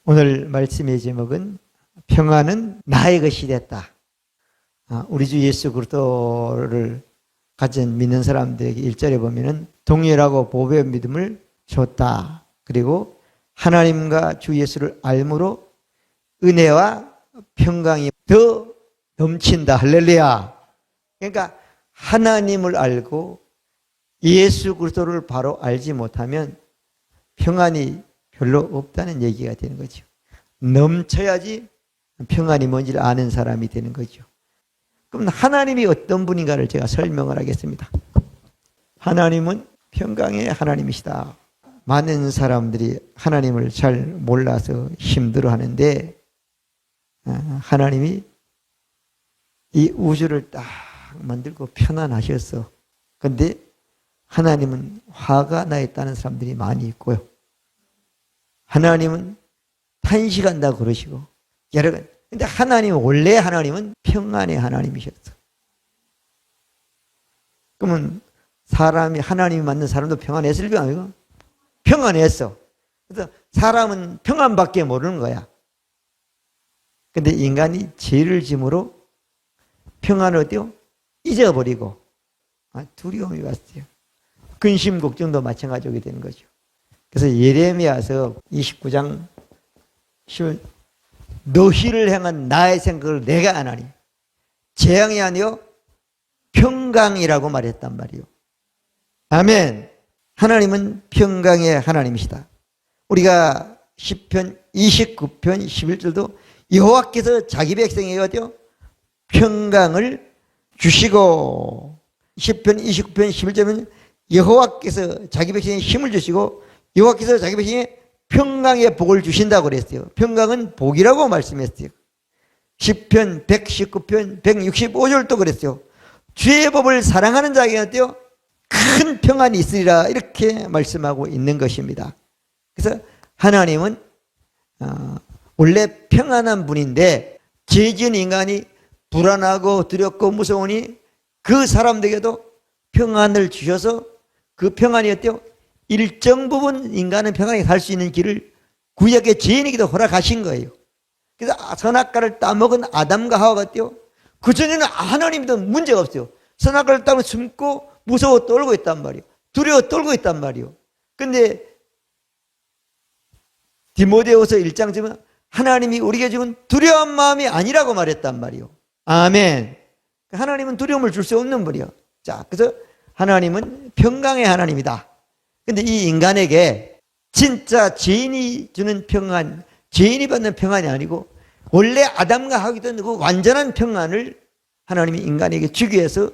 오늘 말씀의 제목은 평안은 나의 것이 됐다. 우리 주 예수 그리스도를 가진 믿는 사람들에게 1절에 보면은 동일하고 보배의 믿음을 줬다. 그리고 하나님과 주 예수를 알므로 은혜와 평강이 더 넘친다. 할렐루야. 그러니까 하나님을 알고 예수 그리스도를 바로 알지 못하면 평안이 별로 없다는 얘기가 되는 거죠. 넘쳐야지 평안이 뭔지를 아는 사람이 되는 거죠. 그럼 하나님이 어떤 분인가를 제가 설명을 하겠습니다. 하나님은 평강의 하나님이시다. 많은 사람들이 하나님을 잘 몰라서 힘들어하는데 하나님이 이 우주를 딱 만들고 편안하셨어. 그런데 하나님은 화가 나 있다는 사람들이 많이 있고요. 하나님은 탄식한다고 그러시고 여러분, 근데 원래 하나님은 평안의 하나님이셨어. 그러면 하나님이 만든 사람도 평안했을 거 아니고? 평안했어. 그래서 사람은 평안밖에 모르는 거야. 근데 인간이 죄를 짐으로 평안을 어때요? 잊어버리고 두려움이 왔어요. 근심 걱정도 마찬가지로 되는 거죠. 그래서 예레미야서 29장 10절 너희를 향한 나의 생각을 내가 아나니 재앙이 아니요 평강이라고 말했단 말이요. 아멘. 하나님은 평강의 하나님이시다. 우리가 시편 29편 11절도 여호와께서 자기 백성에게 어때요? 평강을 주시고 시편 29편 11절은 여호와께서 자기 백성에 힘을 주시고 여호와께서 자기 백성에 평강의 복을 주신다고 그랬어요. 평강은 복이라고 말씀했어요. 시편 119편 165절도 그랬어요. 주의 법을 사랑하는 자에게 어때요? 큰 평안이 있으리라 이렇게 말씀하고 있는 것입니다. 그래서 하나님은 원래 평안한 분인데 죄 지은 인간이 불안하고 두렵고 무서우니 그 사람들에게도 평안을 주셔서 그 평안이 어때요? 일정 부분 인간은 평안히 살 수 있는 길을 구약의 죄인에게도 허락하신 거예요. 그래서 선악과를 따먹은 아담과 하와가 어때요? 그전에는 하나님도 문제가 없어요. 선악과를 따면 숨고 무서워 떨고 있단 말이에요. 두려워 떨고 있단 말이에요. 근데 디모데후서 1장 보면 하나님이 우리에게 주는 두려운 마음이 아니라고 말했단 말이에요. 아멘. 하나님은 두려움을 줄 수 없는 분이에요. 자, 그래서 하나님은 평강의 하나님이다. 근데 이 인간에게 진짜 죄인이 주는 평안, 죄인이 받는 평안이 아니고 원래 아담과 하기도 그 완전한 평안을 하나님이 인간에게 주기 위해서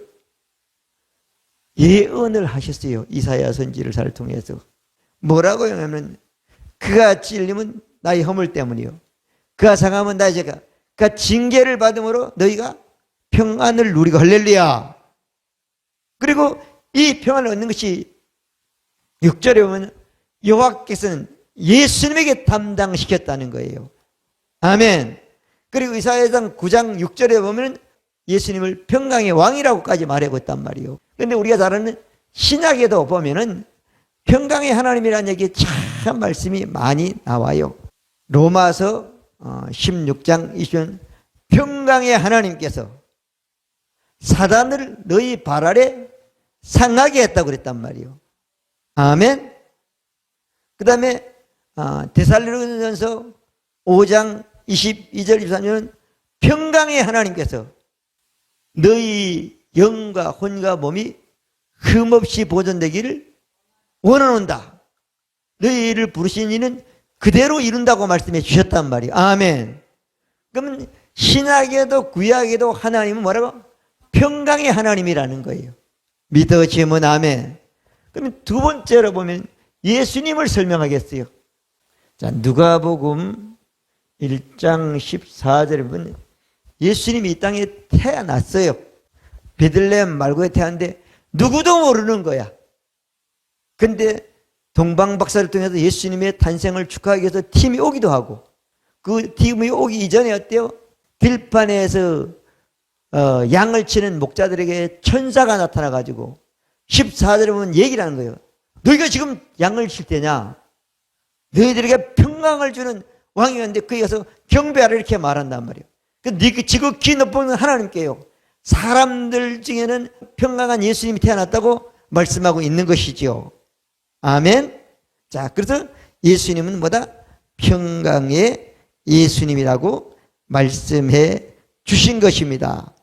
예언을 하셨어요. 이사야 선지자를 통해서. 뭐라고 하냐면 그가 찔림은 나의 허물 때문이요. 그가 상함은 나의 죄가. 그가 징계를 받음으로 너희가 평안을 누리고 할렐루야. 그리고 이 평안을 얻는 것이 6절에 보면 여호와께서는 예수님에게 담당시켰다는 거예요. 아멘. 그리고 이사야상 9장 6절에 보면 예수님을 평강의 왕이라고까지 말하고 있단 말이에요. 그런데 우리가 잘 아는 신약에도 보면은 평강의 하나님이라는 얘기에 참 말씀이 많이 나와요. 로마서 16장 20절 평강의 하나님께서 사단을 너희 발 아래 상하게 했다고 그랬단 말이에요. 아멘. 그 다음에 데살로니가전서 5장 22절 23절은 평강의 하나님께서 너희 영과 혼과 몸이 흠없이 보존되기를 원하노다. 너희를 부르신 이는 그대로 이룬다고 말씀해 주셨단 말이에요. 아멘. 그러면 신약에도 구약에도 하나님은 뭐라고? 평강의 하나님이라는 거예요. 믿어지면 아멘. 그러면 두 번째로 보면 예수님을 설명하겠어요. 자, 누가복음 1장 14절에 보면 예수님이 이 땅에 태어났어요. 베들레헴 말고에 태어났는데 누구도 모르는 거야. 근데 동방박사를 통해서 예수님의 탄생을 축하하기 위해서 팀이 오기도 하고 그 팀이 오기 이전에 어때요? 들판에서 양을 치는 목자들에게 천사가 나타나가지고 14절에 보면 얘기를 하는 거예요. 너희가 지금 양을 칠 때냐? 너희들에게 평강을 주는 왕이 왔는데 그에 가서 경배하라 이렇게 말한단 말이에요. 그 지극히 높은 하나님께요, 사람들 중에는 평강한 예수님이 태어났다고 말씀하고 있는 것이죠. 아멘. 자, 그래서 예수님은 뭐다? 평강의 예수님이라고 말씀해 주신 것입니다.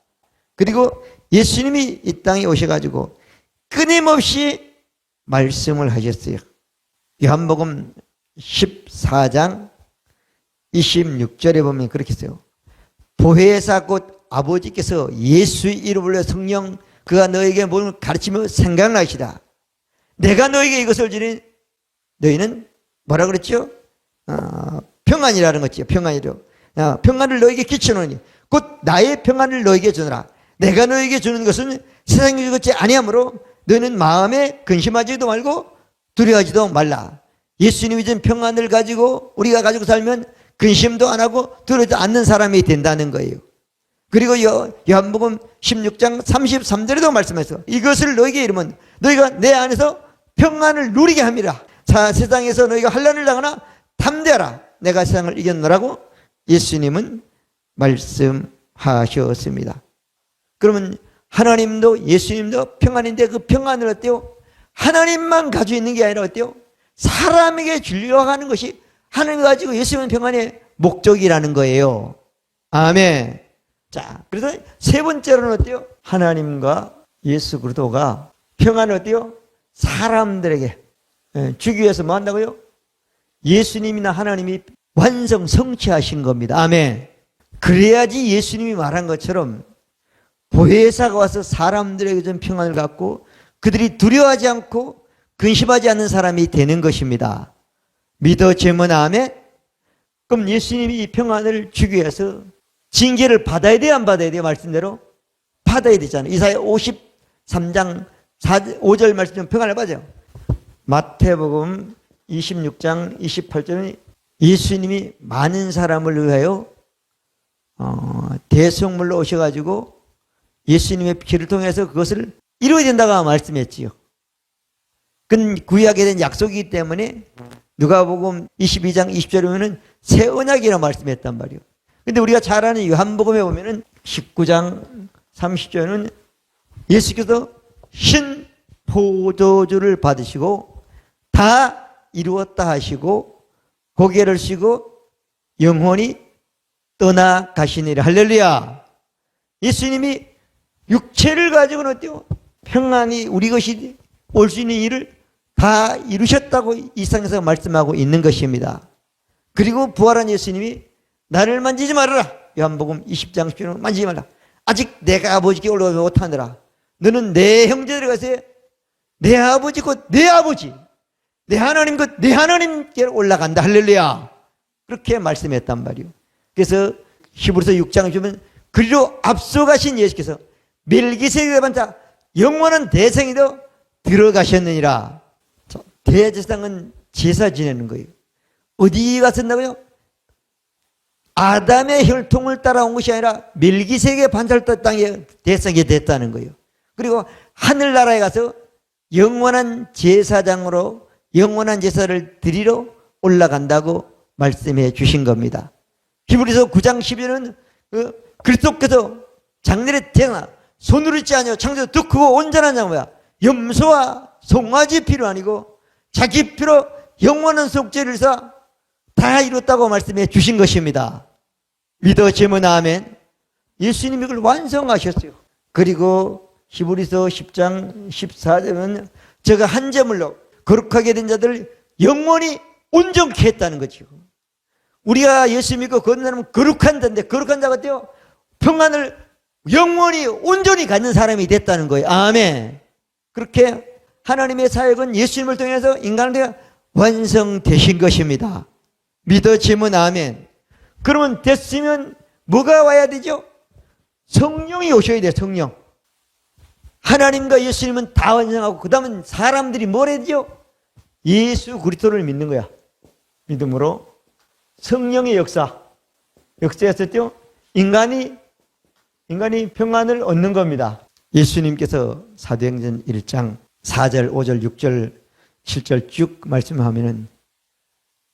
그리고 예수님이 이 땅에 오셔가지고 끊임없이 말씀을 하셨어요. 요한복음 14장 26절에 보면 그렇게 써요. 보혜사 곧 아버지께서 예수의 이름으로 성령 그가 너에게 뭘 가르치며 생각나시다. 내가 너에게 이것을 주니 너희는 뭐라 그랬죠? 평안이라는 거죠. 평안이요. 평안을 너에게 끼쳐놓으니 곧 나의 평안을 너에게 주노라. 내가 너에게 주는 것은 세상에 주는 것이 아니하므로 너는 마음에 근심하지도 말고 두려워하지도 말라. 예수님이 준 평안을 가지고 우리가 가지고 살면 근심도 안 하고 두려워하지 않는 사람이 된다는 거예요. 그리고 요한복음 16장 33절에도 말씀해서 이것을 너에게 이르면 너희가 내 안에서 평안을 누리게 합니다. 세상에서 너희가 환난을 당하나 담대하라. 내가 세상을 이겼노라고 예수님은 말씀하셨습니다. 그러면 하나님도 예수님도 평안인데 그 평안을 어때요? 하나님만 가지고 있는 게 아니라 어때요? 사람에게 주려고 하는 것이 하나님 가지고 예수님은 평안의 목적이라는 거예요. 아멘. 자, 그래서 세 번째로는 어때요? 하나님과 예수 그리스도가 평안을 어때요? 사람들에게 주기 위해서 뭐 한다고요? 예수님이나 하나님이 완성 성취하신 겁니다. 아멘. 그래야지 예수님이 말한 것처럼 보혜사가 와서 사람들에게 좀 평안을 갖고 그들이 두려워하지 않고 근심하지 않는 사람이 되는 것입니다. 믿어지면 아멘. 그럼 예수님이 이 평안을 주기 위해서 징계를 받아야 돼요, 안 받아야 돼요? 말씀대로 받아야 되잖아요. 이사야 53장 5절 말씀 좀 평안을 받아요. 마태복음 26장 28절은 예수님이 많은 사람을 위하여 대성물로 오셔가지고 예수님의 피를 통해서 그것을 이루어야 된다고 말씀했지요. 그건 구약에 대한 약속이기 때문에 누가복음 22장 20절에 보면은 새 언약이라고 말씀했단 말이에요. 근데 우리가 잘 아는 요한복음에 보면은 19장 30절은 예수께서 신 포도주를 받으시고 다 이루었다 하시고 고개를 쉬고 영원히 떠나가시니라. 할렐루야. 예수님이 육체를 가지고는 어때요? 평안이 우리 것이 올 수 있는 일을 다 이루셨다고 이 상에서 말씀하고 있는 것입니다. 그리고 부활한 예수님이 나를 만지지 말아라. 요한복음 20장 10절은 만지지 말라. 아직 내가 아버지께 올라가지 못하느라. 너는 내 형제들에 가서 내 아버지 곧 내 아버지, 내 하나님 곧 내 하나님께 올라간다. 할렐루야. 그렇게 말씀했단 말이에요. 그래서 히브리서 6장에 보면 그리로 앞서가신 예수께서 멜기세덱의 반차 영원한 대성에도 들어가셨느니라. 대제사장은 제사 지내는 거예요. 어디 갔었나고요? 아담의 혈통을 따라온 것이 아니라 멜기세덱의 반차를 따라 땅에 대성이 됐다는 거예요. 그리고 하늘나라에 가서 영원한 제사장으로 영원한 제사를 드리러 올라간다고 말씀해 주신 겁니다. 히브리서 9장 12절은 그리스도께서 장래에 태어나 손으로 있지 아니하고 창조도 더 크고 온전한 자 뭐야? 염소와 송아지 피로 아니고 자기 피로 영원한 속죄를 해서 다 이뤘다고 말씀해 주신 것입니다. 믿어지면 아멘. 예수님이 그걸 완성하셨어요. 그리고 히브리서 10장 14절은 저가 한 제물로 거룩하게 된 자들 영원히 온전케 했다는 거죠. 우리가 예수 믿고 거듭나면 거룩한 자인데 거룩한 자가 어때요? 평안을 영원히 온전히 갖는 사람이 됐다는 거예요. 아멘. 그렇게 하나님의 사역은 예수님을 통해서 인간한테 완성되신 것입니다. 믿어지면 아멘. 그러면 됐으면 뭐가 와야 되죠? 성령이 오셔야 돼요. 성령. 하나님과 예수님은 다 완성하고 그 다음은 사람들이 뭘 해야 되죠? 예수 그리스도를 믿는 거야. 믿음으로 성령의 역사였었죠? 인간이 평안을 얻는 겁니다. 예수님께서 사도행전 1장 4절, 5절, 6절, 7절 쭉 말씀하면은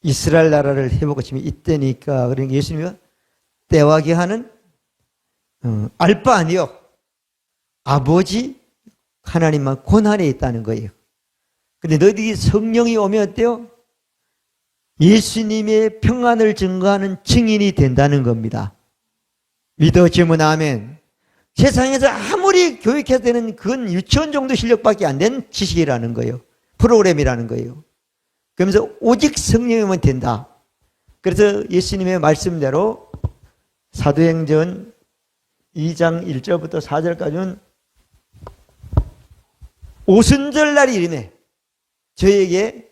이스라엘 나라를 회복할 지금 이때니까. 그러니까 예수님이 때와 기한은 알바 아니요. 아버지 하나님만 권한에 있다는 거예요. 근데 너희들이 성령이 오면 어때요? 예수님의 평안을 증거하는 증인이 된다는 겁니다. 믿어지면 아멘. 세상에서 아무리 교육해야 되는 그건 유치원 정도 실력밖에 안 되는 지식이라는 거예요. 프로그램이라는 거예요. 그러면서 오직 성령이면 된다. 그래서 예수님의 말씀대로 사도행전 2장 1절부터 4절까지는 오순절 날이 이르네 저에게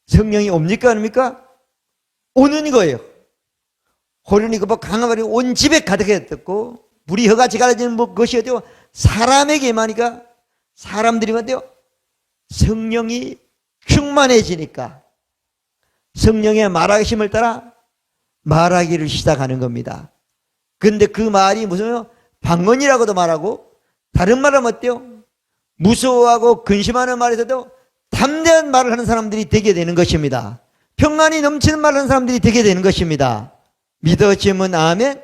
성령이 옵니까 아닙니까? 오는 거예요. 호련히 그뭐 강하발이 온 집에 가득했었고 물이 허가지 갈라지는 것이 어때요? 사람에게 임하니까 사람들이 어때요? 성령이 충만해지니까 성령의 말하심을 따라 말하기를 시작하는 겁니다. 근데 그 말이 무슨 방언이라고도 말하고 다른 말은 어때요? 무서워하고 근심하는 말에서도 담대한 말을 하는 사람들이 되게 되는 것입니다. 평안이 넘치는 말을 하는 사람들이 되게 되는 것입니다. 믿어지면 아멘.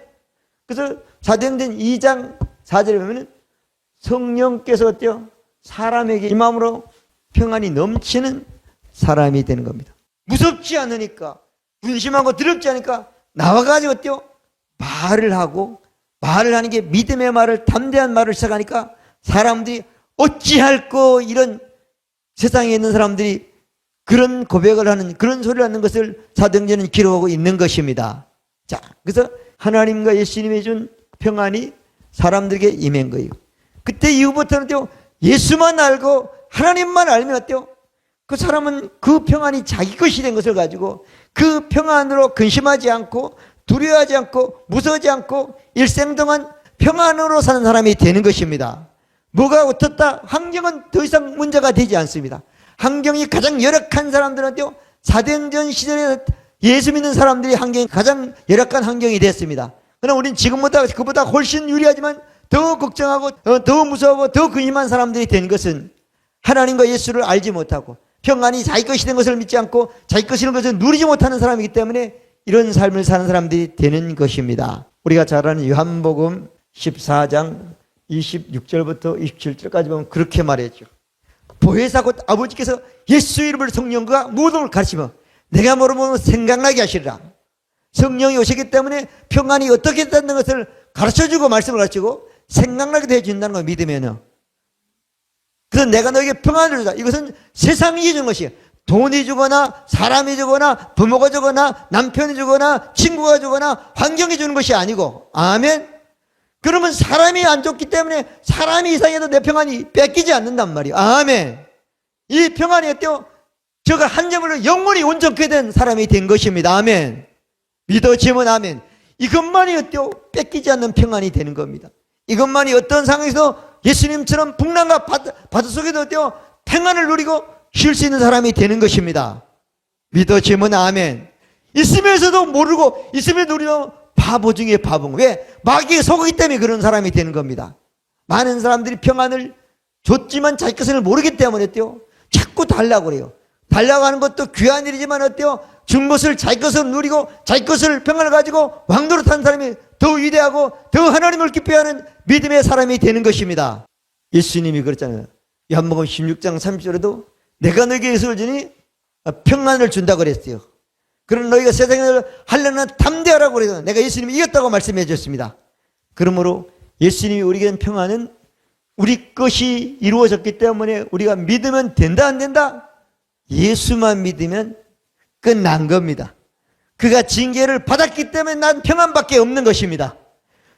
그래서 사도행전 2장 4절에 보면 성령께서 어때요? 사람에게 임함으로 평안이 넘치는 사람이 되는 겁니다. 무섭지 않으니까 분심하고 두렵지 않으니까 나와가지고 어때요? 말을 하고 말을 하는 게 믿음의 말을 담대한 말을 시작하니까 사람들이 어찌할꼬 이런 세상에 있는 사람들이 그런 고백을 하는 그런 소리를 하는 것을 사도행전은 기록하고 있는 것입니다. 자, 그래서 하나님과 예수님이 준 평안이 사람들에게 임한 거예요. 그때 이후부터는 어때요? 예수만 알고 하나님만 알면 어때요? 그 사람은 그 평안이 자기 것이 된 것을 가지고 그 평안으로 근심하지 않고 두려워하지 않고 무서워하지 않고 일생 동안 평안으로 사는 사람이 되는 것입니다. 뭐가 어떻다? 환경은 더 이상 문제가 되지 않습니다. 환경이 가장 열악한 사람들은요, 사도행전 시절에 예수 믿는 사람들이 환경이 가장 열악한 환경이 됐습니다. 그러나 우리는 지금보다 그보다 훨씬 유리하지만 더 걱정하고 더 무서워하고 더 근심한 사람들이 된 것은 하나님과 예수를 알지 못하고 평안이 자기 것이 된 것을 믿지 않고 자기 것이 된 것을 누리지 못하는 사람이기 때문에 이런 삶을 사는 사람들이 되는 것입니다. 우리가 잘 아는 요한복음 14장 26절부터 27절까지 보면 그렇게 말했죠. 보혜사 곧 아버지께서 예수 이름을 성령과 모든 걸 가르치며 내가 모르면 생각나게 하시리라. 성령이 오시기 때문에 평안이 어떻게 된다는 것을 가르쳐주고 말씀을 가르치고 생각나게 해준다는 걸 믿으면요. 그래서 내가 너에게 평안을 주다. 이것은 세상이 주는 것이에요. 돈이 주거나 사람이 주거나 부모가 주거나 남편이 주거나 친구가 주거나 환경이 주는 것이 아니고 아멘. 그러면 사람이 안 좋기 때문에 사람이 이상해도 내 평안이 뺏기지 않는단 말이에요. 아멘. 이 평안이 어때요? 저가 한 점으로 영원히 온전케 된 사람이 된 것입니다. 아멘. 믿어지면 아멘. 이것만이 어때요? 뺏기지 않는 평안이 되는 겁니다. 이것만이 어떤 상황에서 예수님처럼 풍랑과 바다 속에도 어때요? 평안을 누리고 쉴 수 있는 사람이 되는 것입니다. 믿어지면 아멘. 있으면서도 모르고 있으면 누리면 바보 중에 바보. 왜? 마귀에 속기 때문에 그런 사람이 되는 겁니다. 많은 사람들이 평안을 줬지만 자기 것을 모르기 때문에 어때요? 자꾸 달라고 그래요. 달라고 하는 것도 귀한 일이지만 어때요? 준 것을 자기 것으로 누리고 자기 것을 평안을 가지고 왕노릇하는 사람이 더 위대하고 더 하나님을 기뻐하는 믿음의 사람이 되는 것입니다. 예수님이 그랬잖아요. 요한복음 16장 30절에도 내가 너에게 예수를 주니 평안을 준다고 그랬어요. 그런 너희가 세상을 하려는 담대하라고 그래서 내가 예수님이 이겼다고 말씀해 주셨습니다. 그러므로 예수님이 우리에게 준 평안은 우리 것이 이루어졌기 때문에 우리가 믿으면 된다 안 된다? 예수만 믿으면 끝난 겁니다. 그가 징계를 받았기 때문에 난 평안밖에 없는 것입니다.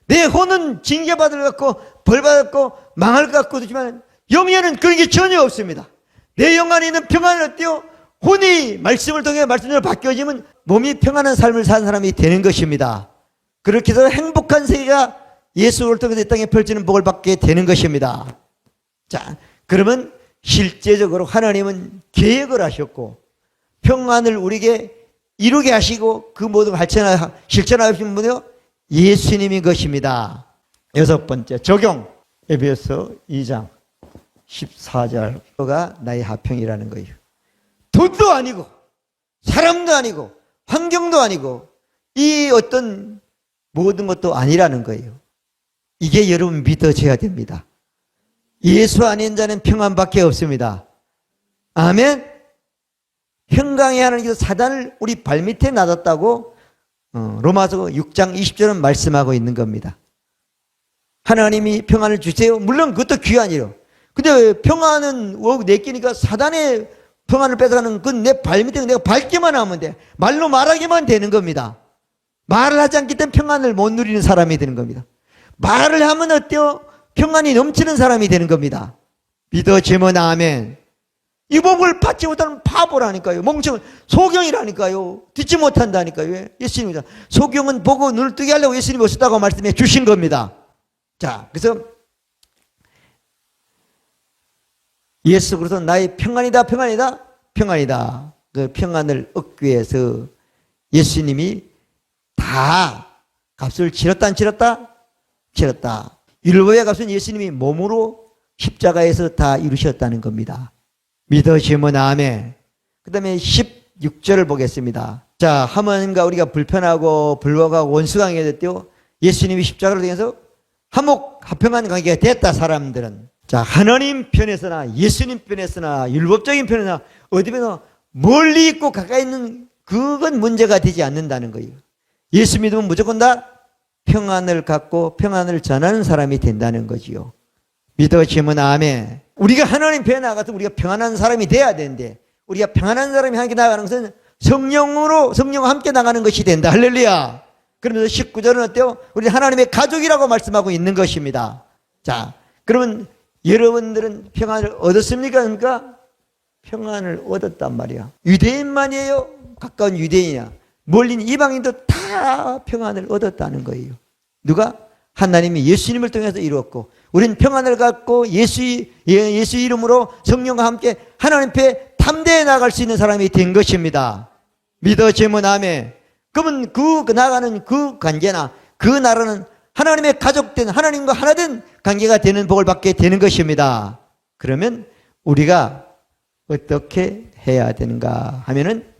내 혼은 징계받을 것 같고 벌받았고 망할 것 같고 그렇지만 영에는 그런 게 전혀 없습니다. 내 영 안에 있는 평안은 어때요? 혼이 말씀을 통해 말씀대로 바뀌어지면 몸이 평안한 삶을 사는 사람이 되는 것입니다. 그렇게 해서 행복한 세계가 예수를 통해서 이 땅에 펼치는 복을 받게 되는 것입니다. 자, 그러면 실제적으로 하나님은 계획을 하셨고 평안을 우리에게 이루게 하시고 그 모든 걸 실천하신 분이요 예수님인 것입니다. 여섯 번째 적용. 에베소 2장 14절가 나의 하평이라는 거예요. 돈도 아니고 사람도 아니고 환경도 아니고 이 어떤 모든 것도 아니라는 거예요. 이게 여러분 믿어져야 됩니다. 예수 아닌 자는 평안밖에 없습니다. 아멘. 평강의 하나님께서 사단을 우리 발밑에 놔뒀다고 로마서 6장 20절은 말씀하고 있는 겁니다. 하나님이 평안을 주세요. 물론 그것도 귀한 일이요. 근데 평안은 내 끼니까 사단의 평안을 뺏어가는 건 내 발밑에 내가 밟기만 하면 돼. 말로 말하기만 되는 겁니다. 말을 하지 않기 때문에 평안을 못 누리는 사람이 되는 겁니다. 말을 하면 어때요? 평안이 넘치는 사람이 되는 겁니다. 믿어지면 아멘. 이 복을 받지 못하는 바보라니까요. 멍청은 소경이라니까요. 듣지 못한다니까요. 예수님이다. 소경은 보고 눈을 뜨게 하려고 예수님이 오셨다고 말씀해 주신 겁니다. 자, 그래서 예수 그리스도 나의 평안이다, 평안이다, 평안이다. 그 평안을 얻기 위해서 예수님이 다 값을 치렀다, 안 치렀다? 치렀다. 율법의 값은 예수님이 몸으로 십자가에서 다 이루셨다는 겁니다. 믿어지면 아멘. 그 다음에 16절을 보겠습니다. 자, 하나님과 우리가 불편하고 불화하고 원수관계가 됐대요. 예수님이 십자가를 통해서 화목합평한 관계가 됐다, 사람들은. 자, 하나님 편에서나 예수님 편에서나 율법적인 편에서나 어디 편에서 멀리 있고 가까이 있는 그건 문제가 되지 않는다는 거예요. 예수 믿으면 무조건 다 평안을 갖고 평안을 전하는 사람이 된다는 거지요. 믿어지면 아멘. 우리가 하나님 편에 나가서 우리가 평안한 사람이 돼야 되는데 우리가 평안한 사람이 함께 나가는 것은 성령과 함께 나가는 것이 된다. 할렐루야. 그러면서 19절은 어때요? 우리 하나님의 가족이라고 말씀하고 있는 것입니다. 자, 그러면 여러분들은 평안을 얻었습니까? 그러니까 평안을 얻었단 말이야. 유대인만이에요? 가까운 유대인이야. 멀리 있는 이방인도 다 평안을 얻었다는 거예요. 누가? 하나님이 예수님을 통해서 이루었고 우리는 평안을 갖고 예수 이름으로 성령과 함께 하나님 앞에 탐대해 나갈 수 있는 사람이 된 것입니다. 믿어지면 아멘. 그러면 나가는 그 관계나 그 나라는 하나님의 가족된 하나님과 하나된 관계가 되는 복을 받게 되는 것입니다. 그러면 우리가 어떻게 해야 되는가 하면은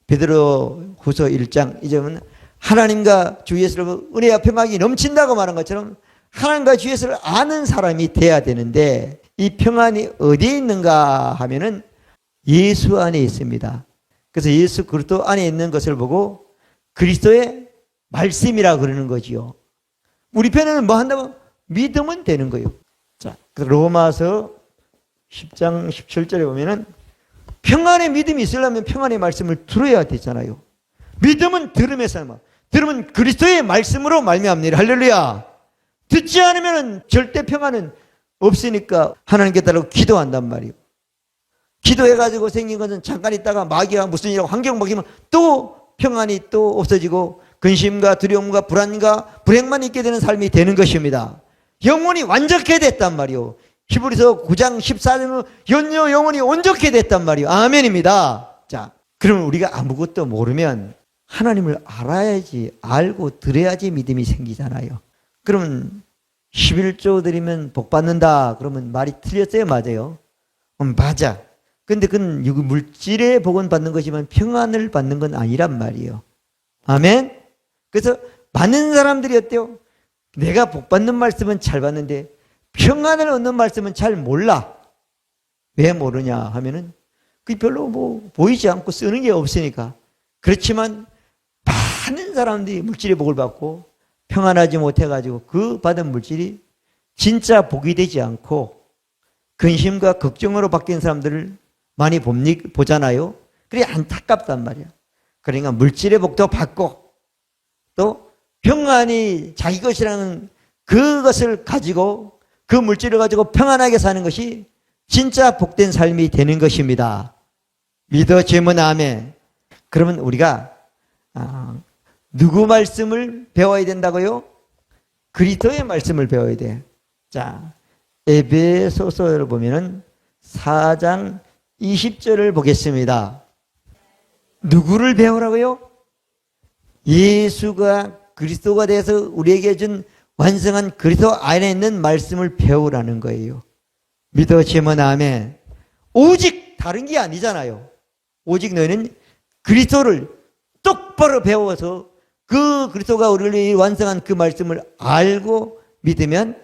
베드로 후서 1장 이제는 하나님과 주 예수를 은혜와 평강이 넘친다고 말한 것처럼 하나님과 주 예수를 아는 사람이 돼야 되는데 이 평안이 어디에 있는가 하면은 예수 안에 있습니다. 그래서 예수 그리스도 안에 있는 것을 보고 그리스도의 말씀이라고 그러는 거지요. 우리 편에는 뭐 한다면 믿으면 되는 거예요. 자, 로마서 10장 17절에 보면은 평안의 믿음이 있으려면 평안의 말씀을 들어야 되잖아요. 믿음은 들음에서 들으면 그리스도의 말씀으로 말미암느니라. 할렐루야. 듣지 않으면 절대 평안은 없으니까 하나님께 달라고 기도한단 말이에요. 기도해가지고 생긴 것은 잠깐 있다가 마귀가 무슨 일이라고 환경 바뀌면 또 평안이 또 없어지고 근심과 두려움과 불안과 불행만 있게 되는 삶이 되는 것입니다. 영혼이 완전케 됐단 말이에요. 히브리서 9장 14절은 영혼이 온전케 됐단 말이에요. 아멘입니다. 자, 그러면 우리가 아무것도 모르면 하나님을 알아야지, 알고 들어야지 믿음이 생기잖아요. 그러면 11조 드리면 복 받는다. 그러면 말이 틀렸어요? 맞아요? 맞아. 근데 그건 물질의 복은 받는 것이지만 평안을 받는 건 아니란 말이에요. 아멘? 그래서 많은 사람들이 어때요? 내가 복 받는 말씀은 잘 받는데 평안을 얻는 말씀은 잘 몰라. 왜 모르냐 하면은 그게 별로 보이지 않고 쓰는 게 없으니까. 그렇지만 많은 사람들이 물질의 복을 받고 평안하지 못해가지고 그 받은 물질이 진짜 복이 되지 않고 근심과 걱정으로 바뀐 사람들을 많이 보잖아요. 그래 안타깝단 말이야. 그러니까 물질의 복도 받고 또 평안이 자기 것이라는 그것을 가지고 그 물질을 가지고 평안하게 사는 것이 진짜 복된 삶이 되는 것입니다. 믿어지면 아멘. 그러면 우리가 누구 말씀을 배워야 된다고요? 그리스도의 말씀을 배워야 돼. 자, 에베소서를 보면은 4장 20절을 보겠습니다. 누구를 배우라고요? 예수가 그리스도가 돼서 우리에게 준 완성한 그리스도 안에 있는 말씀을 배우라는 거예요. 믿어지면 아멘. 오직 다른 게 아니잖아요. 오직 너희는 그리스도를 똑바로 배워서 그 그리스도가 우리를 완성한 그 말씀을 알고 믿으면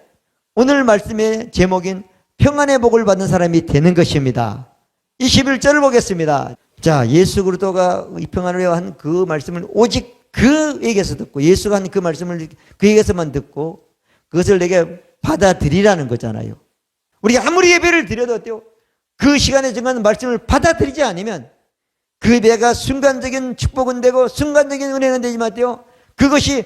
오늘 말씀의 제목인 평안의 복을 받는 사람이 되는 것입니다. 21절을 보겠습니다. 자, 예수 그리스도가 이 평안을 위하여 한 그 말씀을 오직 그에게서 듣고, 예수가 한 그 말씀을 그에게서만 듣고 그것을 내게 받아들이라는 거잖아요. 우리가 아무리 예배를 드려도 어때요? 그 시간에 정한 말씀을 받아들이지 않으면 그 예배가 순간적인 축복은 되고 순간적인 은혜는 되지만 어때요? 그것이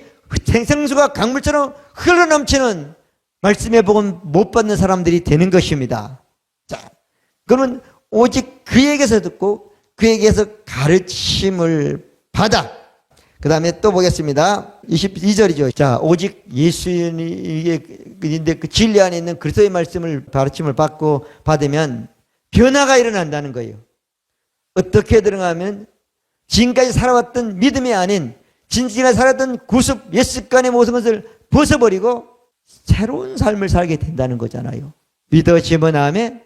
생수가 강물처럼 흘러넘치는 말씀의 복은 못 받는 사람들이 되는 것입니다. 자, 그러면 오직 그에게서 듣고 그에게서 가르침을 받아. 그 다음에 또 보겠습니다. 22절이죠. 자, 오직 예수님의 그 진리 안에 있는 그리스도의 말씀을 가르침을 받고 받으면 변화가 일어난다는 거예요. 어떻게 들어가면 지금까지 살아왔던 믿음이 아닌 지금까지 살았던 구습, 옛 습관의 모든 것을 벗어버리고 새로운 삶을 살게 된다는 거잖아요. 믿어지면 아멘.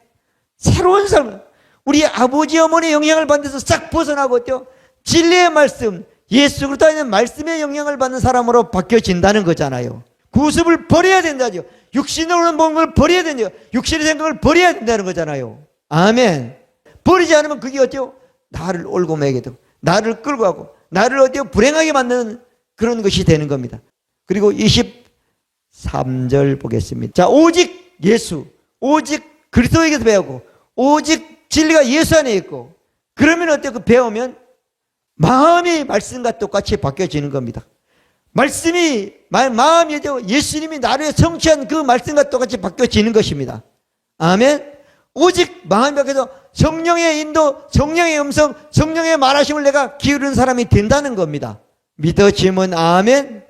새로운 삶. 우리 아버지 어머니의 영향을 받는 데서 싹 벗어나고 어때요? 진리의 말씀, 예수 그리스도에 있는 말씀의 영향을 받는 사람으로 바뀌어진다는 거잖아요. 구습을 버려야 된다죠. 육신으로 오는 몸을 버려야 된다죠. 육신의 생각을 버려야 된다는 거잖아요. 아멘. 버리지 않으면 그게 어때요? 나를 옳고 매게 되고 나를 끌고 가고 나를 어때요? 불행하게 만드는 그런 것이 되는 겁니다. 그리고 23절 보겠습니다. 자, 오직 예수, 오직 그리스도에게서 배우고 오직 진리가 예수 안에 있고 그러면 어때요? 그 배우면 마음이 말씀과 똑같이 바뀌어지는 겁니다. 말씀이 마음이 예수님이 나를 성취한 그 말씀과 똑같이 바뀌어지는 것입니다. 아멘. 오직 마음이 바뀌어서 성령의 인도, 성령의 음성, 성령의 말하심을 내가 기울이는 사람이 된다는 겁니다. 믿어지면 아멘.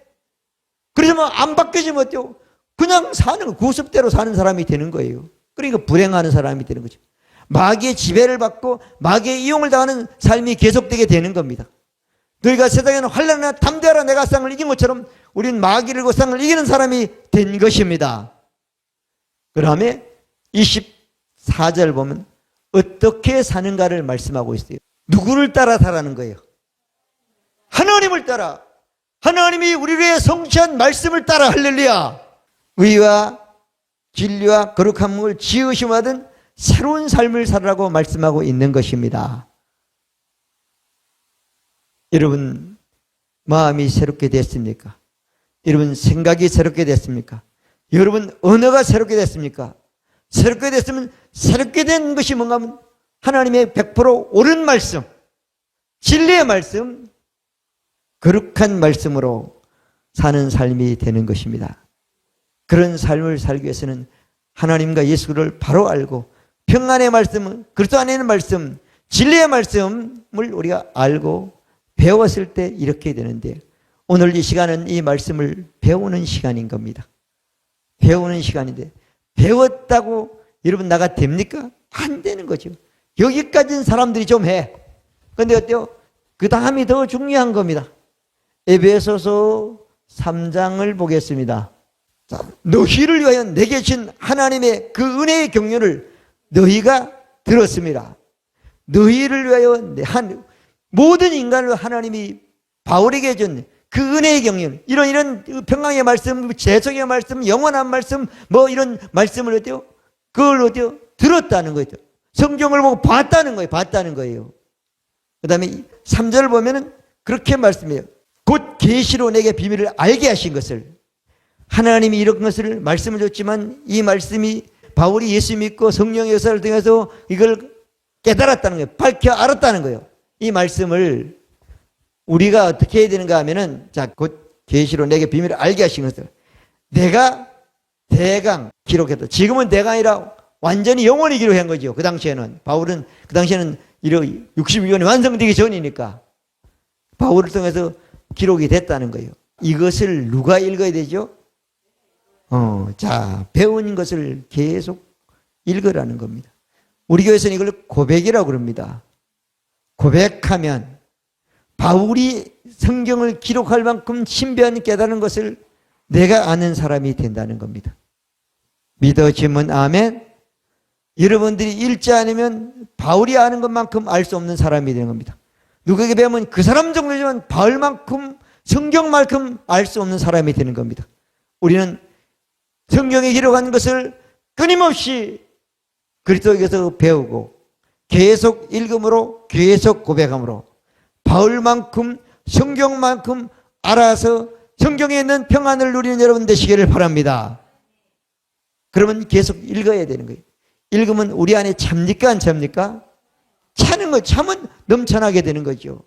그래서 뭐 안 바뀌어지면 어때요? 그냥 사는 구습대로 사는 사람이 되는 거예요. 그러니까 불행하는 사람이 되는 거죠. 마귀의 지배를 받고 마귀의 이용을 당하는 삶이 계속되게 되는 겁니다. 너희가 세상에는 환난이나 담대하라 내가 세상을 이긴 것처럼 우리는 마귀를 세상을 이기는 사람이 된 것입니다. 그 다음에 24절 보면 어떻게 사는가를 말씀하고 있어요. 누구를 따라 살라는 거예요? 하나님을 따라. 하나님이 우리를 위해 성취한 말씀을 따라. 할렐루야. 의와 진리와 거룩함을 지으심 받은 새로운 삶을 살라고 말씀하고 있는 것입니다. 여러분 마음이 새롭게 됐습니까? 여러분 생각이 새롭게 됐습니까? 여러분 언어가 새롭게 됐습니까? 새롭게 됐으면 새롭게 된 것이 뭔가 하면 하나님의 100% 옳은 말씀, 진리의 말씀, 거룩한 말씀으로 사는 삶이 되는 것입니다. 그런 삶을 살기 위해서는 하나님과 예수를 바로 알고 평안의 말씀, 그리스도 안에 있는 말씀, 진리의 말씀을 우리가 알고 배웠을 때 이렇게 되는데 오늘 이 시간은 이 말씀을 배우는 시간인 겁니다. 배우는 시간인데 배웠다고 여러분 나가 됩니까? 안 되는 거죠. 여기까지는 사람들이 좀 해. 그런데 어때요? 그 다음이 더 중요한 겁니다. 에베소서 3장을 보겠습니다. 자, 너희를 위하여 내게 주신 하나님의 그 은혜의 경륜을 너희가 들었습니다. 너희를 위하여 모든 인간을 하나님이 바울에게 준 그 은혜의 경륜, 이런 평강의 말씀, 재성의 말씀, 영원한 말씀, 뭐 이런 말씀을 어때요? 그걸 어때요? 들었다는 거예요. 성경을 보고 봤다는 거예요. 봤다는 거예요. 그 다음에 3절을 보면은 그렇게 말씀해요. 곧 계시로 내게 비밀을 알게 하신 것을. 하나님이 이런 것을 말씀을 줬지만 이 말씀이 바울이 예수 믿고 성령의 역사를 통해서 이걸 깨달았다는 거예요. 밝혀 알았다는 거예요. 이 말씀을 우리가 어떻게 해야 되는가 하면은, 자, 곧 계시로 내게 비밀을 알게 하신 것을 내가 대강 기록했다. 지금은 대강이라 완전히 영원히 기록한 거죠. 그 당시에는. 바울은 그 당시에는 62년이 완성되기 전이니까 바울을 통해서 기록이 됐다는 거예요. 이것을 누가 읽어야 되죠? 자, 배운 것을 계속 읽으라는 겁니다. 우리 교회에서는 이걸 고백이라고 그럽니다. 고백하면 바울이 성경을 기록할 만큼 신비한 깨달은 것을 내가 아는 사람이 된다는 겁니다. 믿어지면 아멘. 여러분들이 읽지 않으면 바울이 아는 것만큼 알 수 없는 사람이 되는 겁니다. 누구에게 배우면 그 사람 정도지만 바울만큼 성경만큼 알 수 없는 사람이 되는 겁니다. 우리는 성경에 기록한 것을 끊임없이 그리스도에게서 배우고 계속 읽음으로 계속 고백함으로 바울만큼 성경만큼 알아서 성경에 있는 평안을 누리는 여러분 되시기를 바랍니다. 그러면 계속 읽어야 되는 거예요. 읽으면 우리 안에 찹니까 안 찹니까? 차는 거, 차면 넘쳐나게 되는 거죠.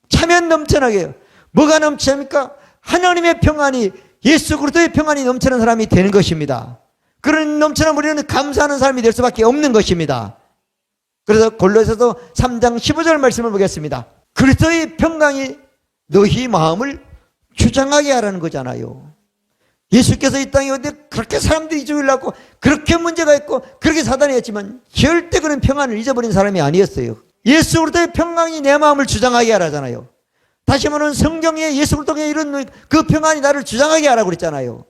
차면 넘쳐나게 해요. 뭐가 넘쳐납니까? 하나님의 평안이, 예수 그리스도의 평안이 넘치는 사람이 되는 것입니다. 그런 넘쳐난 우리는 감사하는 사람이 될 수밖에 없는 것입니다. 그래서 골로새서 3장 15절 말씀을 보겠습니다. 그리스도의 평강이 너희 마음을 주장하게 하라는 거잖아요. 예수께서 이 땅에 오는데 그렇게 사람들이 죽이려고 그렇게 문제가 있고 그렇게 사단이 했지만 절대 그런 평안을 잊어버린 사람이 아니었어요. 예수 그리스도의 평강이 내 마음을 주장하게 하라잖아요. 다시 말하면 성경에 예수 그리스도의 이런 그 평안이 나를 주장하게 하라고 그랬잖아요.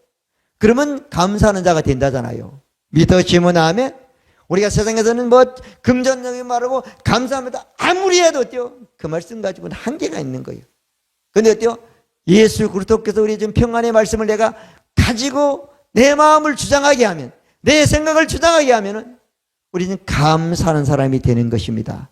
그러면 감사하는 자가 된다잖아요. 믿어지면 아멘. 우리가 세상에서는 뭐 금전적인 말하고 감사합니다 아무리 해도 어때요? 그 말씀 가지고는 한계가 있는 거예요. 근데 어때요? 예수 그리스도께서 우리 준 평안의 말씀을 내가 가지고 내 마음을 주장하게 하면, 내 생각을 주장하게 하면은 우리는 감사하는 사람이 되는 것입니다.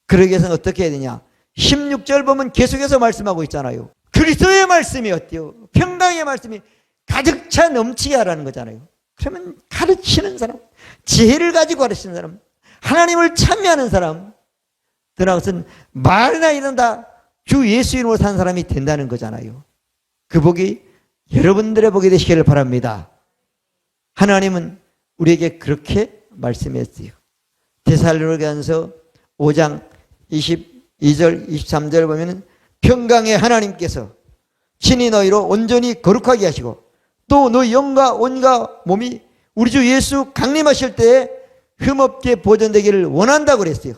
그러기 위해서는 어떻게 해야 되냐? 16절 보면 계속해서 말씀하고 있잖아요. 그리스도의 말씀이 어때요? 평강의 말씀이 가득 차 넘치게 하라는 거잖아요. 그러면 가르치는 사람, 지혜를 가지고 가르치는 사람, 하나님을 찬미하는 사람, 그것은 말이나 이런다 주 예수 이름으로 사는 사람이 된다는 거잖아요. 그 복이 여러분들의 복이 되시기를 바랍니다. 하나님은 우리에게 그렇게 말씀했어요. 데살로니가전서 5장 22절 23절 보면은 평강의 하나님께서 친히 너희로 온전히 거룩하게 하시고 또 너희 영과 온과 몸이 우리 주 예수 강림하실 때에 흠없게 보존되기를 원한다고 그랬어요.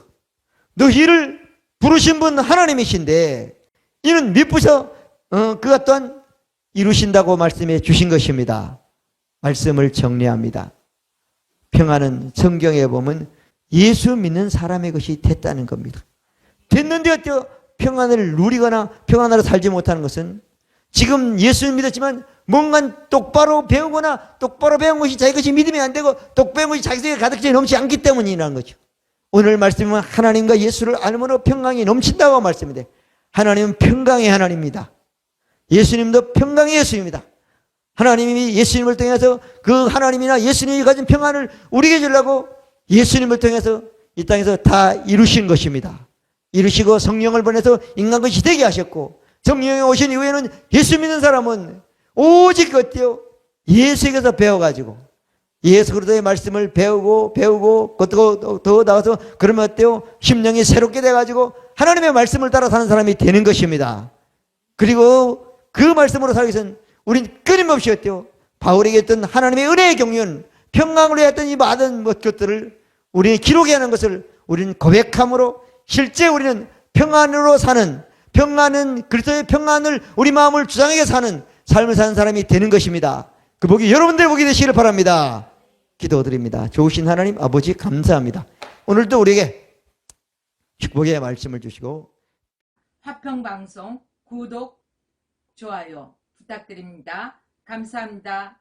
너희를 부르신 분 하나님이신데 이는 미쁘셔 그가 또한 이루신다고 말씀해 주신 것입니다. 말씀을 정리합니다. 평안은 성경에 보면 예수 믿는 사람의 것이 됐다는 겁니다. 됐는데 어때요? 평안을 누리거나 평안으로 살지 못하는 것은 지금 예수 믿었지만 뭔가 똑바로 배우거나 똑바로 배운 것이 자기 것이 믿음이 안 되고 똑바로 배운 것이 자기 속에 가득 넘치 않기 때문이라는 거죠. 오늘 말씀은 하나님과 예수를 알므로 평강이 넘친다고 말씀인데 하나님은 평강의 하나님입니다. 예수님도 평강의 예수입니다. 하나님이 예수님을 통해서 그 하나님이나 예수님이 가진 평안을 우리에게 주려고 예수님을 통해서 이 땅에서 다 이루신 것입니다. 이루시고 성령을 보내서 인간것이 되게 하셨고 성령이 오신 이후에는 예수 믿는 사람은 오직 어때요? 예수에게서 배워가지고 예수 그리스도의 말씀을 배우고 더 나가서 그러면 어때요? 심령이 새롭게 돼가지고 하나님의 말씀을 따라 사는 사람이 되는 것입니다. 그리고 그 말씀으로 살기 위해서는 우린 끊임없이 어때요? 바울에게 했던 하나님의 은혜의 경륜, 평강으로 했던 이 많은 것들을 우리는 기록해 하는 것을 우리는 고백함으로 실제 우리는 평안으로 사는, 평안은 그리스도의 평안을 우리 마음을 주장하게 사는 삶을 사는 사람이 되는 것입니다. 그 복이 여러분들의 복이 되시기를 바랍니다. 기도드립니다. 좋으신 하나님 아버지 감사합니다. 오늘도 우리에게 축복의 말씀을 주시고 화평방송 구독, 좋아요 부탁드립니다. 감사합니다.